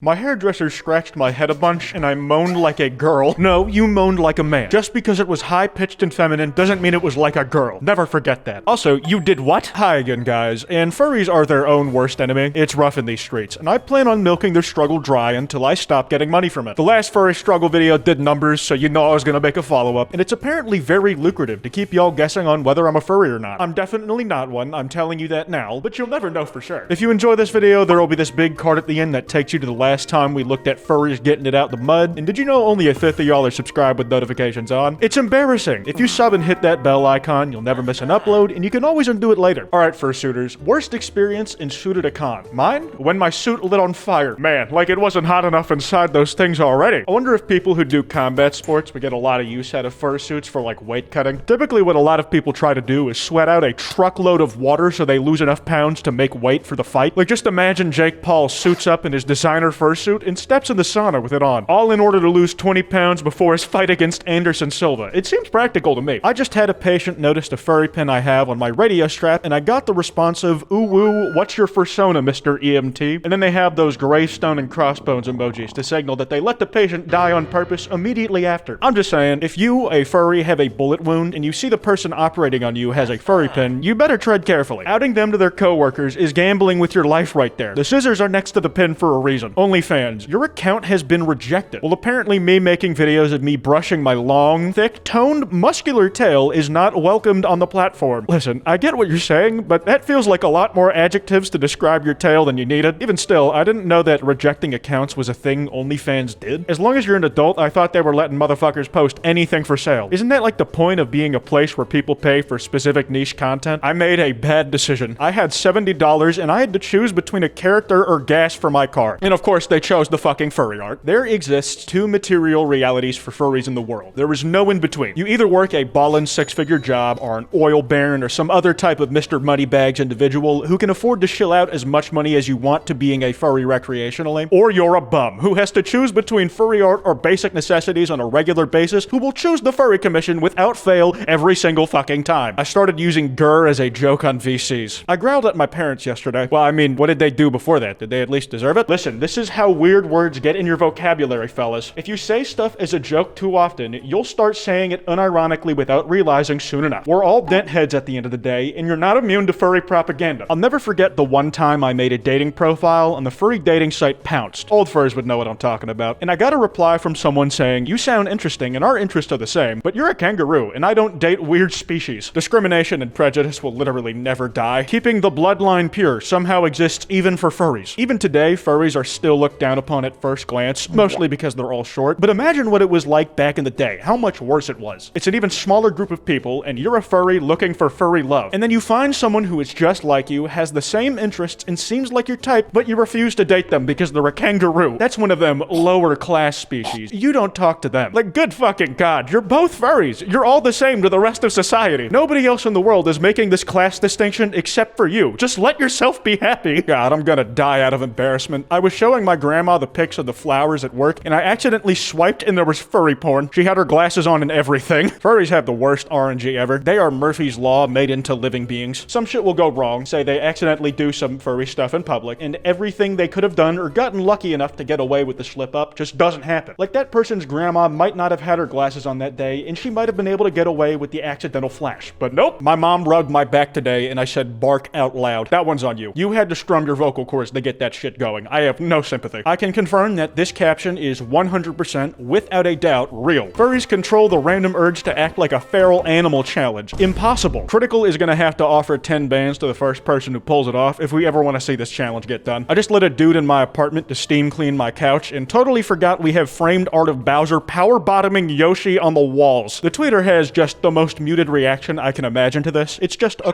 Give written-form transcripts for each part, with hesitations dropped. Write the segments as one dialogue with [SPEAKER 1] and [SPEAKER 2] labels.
[SPEAKER 1] My hairdresser scratched my head a bunch, and I moaned like a girl. No, you moaned like a man. Just because it was high-pitched and feminine doesn't mean it was like a girl. Never forget that. Also, you did what? Hi again, guys. And furries are their own worst enemy. It's rough in these streets, and I plan on milking their struggle dry until I stop getting money from it. The last furry struggle video did numbers, so you know I was gonna make a follow-up, and it's apparently very lucrative to keep y'all guessing on whether I'm a furry or not. I'm definitely not one, I'm telling you that now, but you'll never know for sure. If you enjoy this video, there will be this big card at the end that takes you to the last time we looked at furries getting it out the mud. And did you know only a fifth of y'all are subscribed with notifications on? It's embarrassing. If you sub and hit that bell icon, you'll never miss an upload, and you can always undo it later. Alright, fursuiters, worst experience in suit at a con. Mine? When my suit lit on fire. Man, like it wasn't hot enough inside those things already. I wonder if people who do combat sports would get a lot of use out of fursuits for like weight cutting. Typically what a lot of people try to do is sweat out a truckload of water so they lose enough pounds to make weight for the fight. Like just imagine Jake Paul suits up in his designer fursuit and steps in the sauna with it on, all in order to lose 20 pounds before his fight against Anderson Silva. It seems practical to me. I just had a patient notice the furry pin I have on my radio strap, and I got the response of, ooh woo, what's your fursona, Mr. EMT? And then they have those gravestone and crossbones emojis to signal that they let the patient die on purpose immediately after. I'm just saying, if you, a furry, have a bullet wound and you see the person operating on you has a furry pin, you better tread carefully. Outing them to their coworkers is gambling with your life right there. The scissors are next to the pin for a reason. OnlyFans, your account has been rejected. Well, apparently me making videos of me brushing my long, thick, toned, muscular tail is not welcomed on the platform. Listen, I get what you're saying, but that feels like a lot more adjectives to describe your tail than you needed. Even still, I didn't know that rejecting accounts was a thing OnlyFans did. As long as you're an adult, I thought they were letting motherfuckers post anything for sale. Isn't that like the point of being a place where people pay for specific niche content? I made a bad decision. I had $70 and I had to choose between a character or gas for my car. And of course, they chose the fucking furry art. There exists two material realities for furries in the world. There is no in between. You either work a ballin' six-figure job or an oil baron or some other type of Mr. Moneybags individual who can afford to shill out as much money as you want to being a furry recreationally, or you're a bum who has to choose between furry art or basic necessities on a regular basis who will choose the furry commission without fail every single fucking time. I started using grr as a joke on VCs. I growled at my parents yesterday. Well, I mean, what did they do before that? Did they at least deserve it? Listen, this is how weird words get in your vocabulary, fellas. If you say stuff as a joke too often, you'll start saying it unironically without realizing soon enough. We're all dent heads at the end of the day, and you're not immune to furry propaganda. I'll never forget the one time I made a dating profile and the furry dating site pounced. Old furs would know what I'm talking about. And I got a reply from someone saying, you sound interesting and our interests are the same, but you're a kangaroo and I don't date weird species. Discrimination and prejudice will literally never die. Keeping the bloodline pure somehow exists even for furries. Even today, furries are still looked down upon at first glance, mostly because they're all short, but imagine what it was like back in the day, how much worse it was. It's an even smaller group of people, and you're a furry looking for furry love. And then you find someone who is just like you, has the same interests, and seems like your type, but you refuse to date them because they're a kangaroo. That's one of them lower class species. You don't talk to them. Like, good fucking god, you're both furries. You're all the same to the rest of society. Nobody else in the world is making this class distinction except for you. Just let yourself be happy. God, I'm gonna die out of embarrassment. I was showing my grandma the pics of the flowers at work, and I accidentally swiped and there was furry porn. She had her glasses on and everything. Furries have the worst RNG ever. They are Murphy's Law made into living beings. Some shit will go wrong, say they accidentally do some furry stuff in public, and everything they could have done or gotten lucky enough to get away with the slip up just doesn't happen. Like that person's grandma might not have had her glasses on that day, and she might have been able to get away with the accidental flash. But nope, my mom rubbed my back today and I said bark out loud. That one's on you. You had to strum your vocal cords to get that shit going. I have no sympathy. I can confirm that this caption is 100% without a doubt real. Furries control the random urge to act like a feral animal challenge. Impossible. Critical is gonna have to offer 10 bands to the first person who pulls it off if we ever want to see this challenge get done. I just let a dude in my apartment to steam clean my couch and totally forgot we have framed art of Bowser power bottoming Yoshi on the walls. The tweeter has just the most muted reaction I can imagine to this. It's just a :/.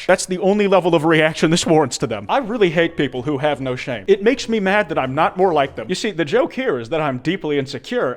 [SPEAKER 1] That's the only level of reaction this warrants to them. I really hate people who have no shame. It makes me mad that I'm not more like them. You see, the joke here is that I'm deeply insecure.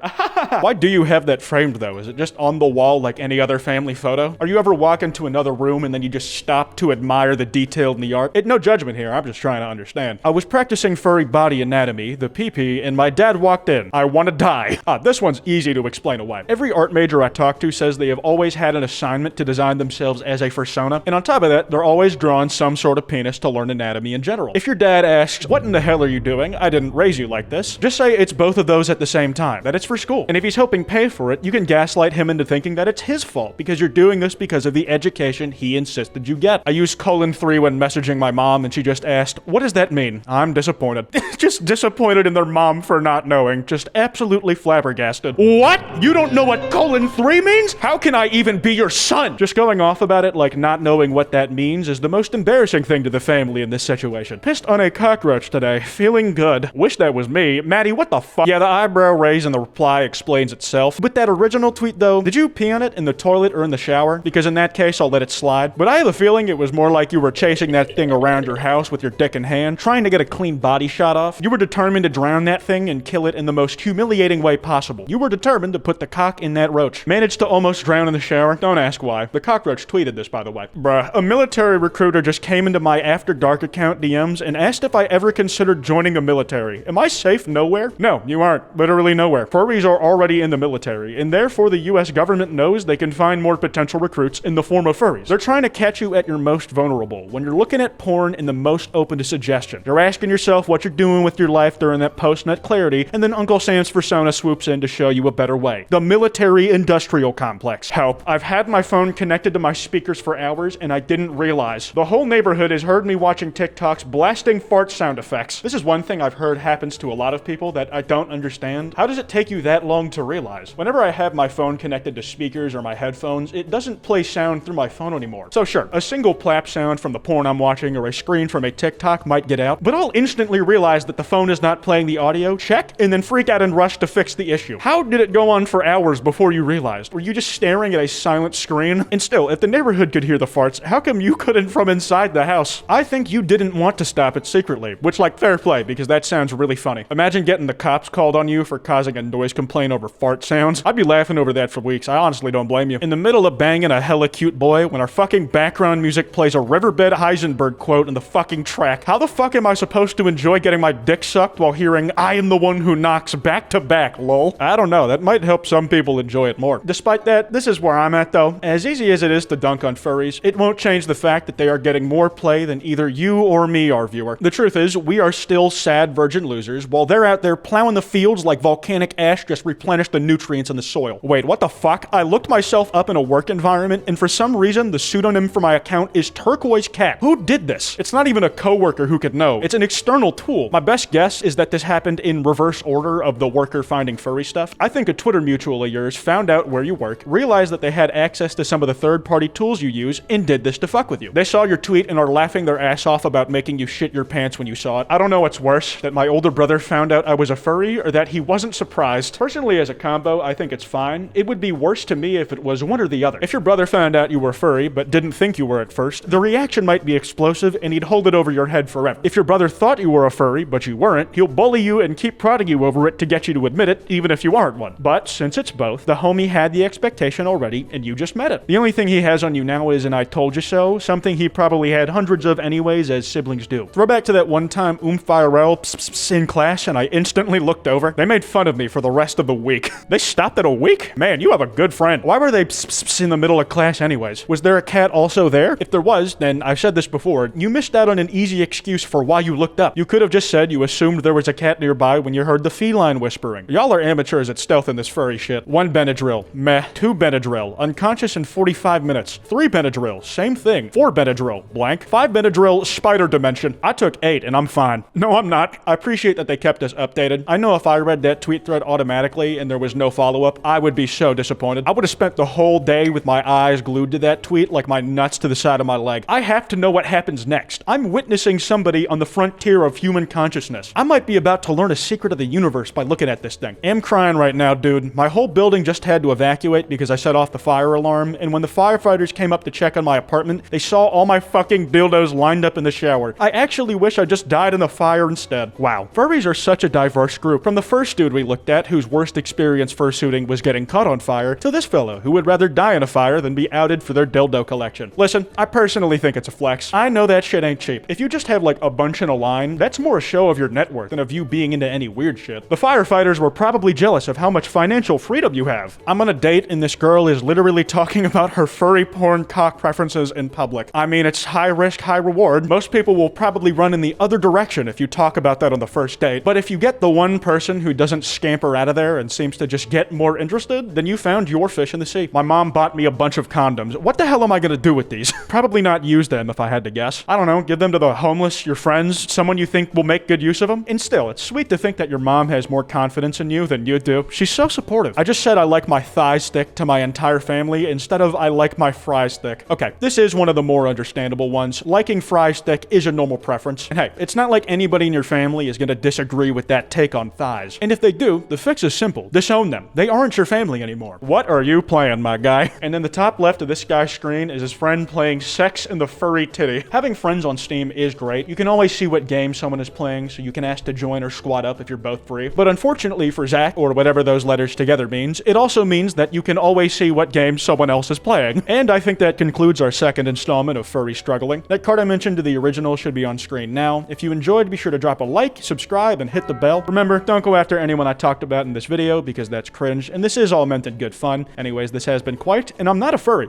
[SPEAKER 1] Why do you have that framed though? Is it just on the wall like any other family photo? Are you ever walk into another room and then you just stop to admire the detail in the art? No judgment here, I'm just trying to understand. I was practicing furry body anatomy, the pee-pee, and my dad walked in. I want to die. This one's easy to explain away. Every art major I talk to says they have always had an assignment to design themselves as a fursona, and on top of that, they're always drawing some sort of penis to learn anatomy in general. If your dad asks, what in the hell are you doing? I didn't raise you like this. Just say it's both of those at the same time, that it's for school. And if he's helping pay for it, you can gaslight him into thinking that it's his fault because you're doing this because of the education he insisted you get. I used :3 when messaging my mom and she just asked, what does that mean? I'm disappointed. Just disappointed in their mom for not knowing. Just absolutely flabbergasted. What? You don't know what :3 means? How can I even be your son? Just going off about it like not knowing what that means is the most embarrassing thing to the family in this situation. Pissed on a cockroach today. Feeling good. Wish that was me. Maddie, what the fuck? Yeah, the eyebrow raise in the reply explains itself. With that original tweet though, did you pee on it in the toilet or in the shower? Because in that case, I'll let it slide. But I have a feeling it was more like you were chasing that thing around your house with your dick in hand, trying to get a clean body shot off. You were determined to drown that thing and kill it in the most humiliating way possible. You were determined to put the cock in that roach. Managed to almost drown in the shower. Don't ask why. The cockroach tweeted this, by the way. Bruh, a military recruiter just came into my After Dark account DMs and asked if I ever considered joining a military. Am I safe nowhere? No, you aren't. Literally nowhere. Furries are already in the military, and therefore the US government knows they can find more potential recruits in the form of furries. They're trying to catch you at your most vulnerable, when you're looking at porn and the most open to suggestion. You're asking yourself what you're doing with your life during that post-nut clarity, and then Uncle Sam's persona swoops in to show you a better way. The military-industrial complex. Help. I've had my phone connected to my speakers for hours, and I didn't realize. The whole neighborhood has heard me watching TikToks blasting fart sound effects. This is one thing I've heard happens to a lot of people that I don't understand. How does it take you that long to realize? Whenever I have my phone connected to speakers or my headphones, it doesn't play sound through my phone anymore. So sure, a single plap sound from the porn I'm watching or a screen from a TikTok might get out, but I'll instantly realize that the phone is not playing the audio, check, and then freak out and rush to fix the issue. How did it go on for hours before you realized? Were you just staring at a silent screen? And still, if the neighborhood could hear the farts, how come you couldn't from inside the house? I think you didn't want to stop it secretly, which, like, fair play, because that sounds really funny. Imagine getting the cops called on you for causing a noise complaint over fart sounds. I'd be laughing over that for weeks. I honestly don't blame you. In the middle of banging a hella cute boy, when our fucking background music plays a Riverbed Heisenberg quote in the fucking track, how the fuck am I supposed to enjoy getting my dick sucked while hearing I am the one who knocks back to back, lol? I don't know. That might help some people enjoy it more. Despite that, this is where I'm at though. As easy as it is to dunk on furries, it won't change the fact that they are getting more play than either you or me are, viewer. The truth is, we are still sad virgin losers while they're out there plowing the fields like volcanic ash just replenish the nutrients in the soil. Wait, what the fuck? I looked myself up in a work environment and for some reason the pseudonym for my account is Turquoise Cat. Who did this? It's not even a coworker who could know. It's an external tool. My best guess is that this happened in reverse order of the worker finding furry stuff. I think a Twitter mutual of yours found out where you work, realized that they had access to some of the third-party tools you use, and did this to fuck with you. They saw your tweet and are laughing their ass off about making you shit your pants when you saw it. I don't know what's worse, that my older brother found out I was a furry, or that he wasn't surprised. Personally, as a combo, I think it's fine. It would be worse to me if it was one or the other. If your brother found out you were furry, but didn't think you were at first, the reaction might be explosive, and he'd hold it over your head forever. If your brother thought you were a furry, but you weren't, he'll bully you and keep prodding you over it to get you to admit it, even if you aren't one. But since it's both, the homie had the expectation already, and you just met it. The only thing he has on you now is an I told you so, something he probably had hundreds of anyways, as siblings do. Throwback to that one time IRL in class, and I instantly looked over. They made fun of me for the rest of the week. They stopped at a week? Man, you have a good friend. Why were they in the middle of class anyways? Was there a cat also there? If there was, then I've said this before, you missed out on an easy excuse for why you looked up. You could have just said you assumed there was a cat nearby when you heard the feline whispering. Y'all are amateurs at stealthing this furry shit. 1 Benadryl, meh. 2 Benadryl, unconscious in 45 minutes. 3 Benadryl, same thing. 4 Benadryl, blank. 5 Benadryl, spider dimension. I took 8 and I'm fine. No, I'm not. I appreciate that they kept us updated. I know if I read that tweet thread automatically and there was no follow-up, I would be so disappointed. I would have spent the whole day with my eyes glued to that tweet like my nuts to the side of my leg. I have to know what happens next. I'm witnessing somebody on the frontier of human consciousness. I might be about to learn a secret of the universe by looking at this thing. I'm crying right now, dude. My whole building just had to evacuate because I set off the fire alarm, and when the firefighters came up to check on my apartment, they saw all my fucking dildos lined up in the shower. I actually wish I just died in the fire instead. Wow. Furries are such a diverse group. From the first dude we looked at, whose worst experience fursuiting was getting caught on fire, to this fellow, who would rather die in a fire than be outed for their dildo collection. Listen, I personally think it's a flex. I know that shit ain't cheap. If you just have like a bunch in a line, that's more a show of your net worth than of you being into any weird shit. The firefighters were probably jealous of how much financial freedom you have. I'm on a date and this girl is literally talking about her furry porn cock preferences in public. I mean, it's high risk, high reward. Most people will probably run in the other direction if you talk about that on the first date. But if you get the one person who doesn't scamper out of there and seems to just get more interested, then you found your fish in the sea. My mom bought me a bunch of condoms. What the hell am I gonna do with these? Probably not use them if I had to guess. I don't know, give them to the homeless, your friends, someone you think will make good use of them. And still, it's sweet to think that your mom has more confidence in you than you do. She's so supportive. I just said I like my thigh stick to my entire family instead of I like my fry stick. Okay, this is one of the more understandable ones. Liking fry stick is a normal preference. And hey, it's not like anybody in your family is gonna disagree with that take on thighs. And if they do, the fix is simple. Disown them. They aren't your family anymore. What are you playing, my guy? And in the top left of this guy's screen is his friend playing Sex in the Furry Titty. Having friends on Steam is great. You can always see what game someone is playing, so you can ask to join or squad up if you're both free. But unfortunately for Zach, or whatever those letters together means, it also means that you can always see what game someone else is playing. And I think that concludes our second installment of Furry Struggling. That card I mentioned to the original should be on screen now. If you enjoyed, be sure to drop a like, subscribe, and hit the bell. Remember, don't go after anyone I talked about in this video because that's cringe, and this is all meant in good fun. Anyways, this has been Kwite, and I'm not a furry.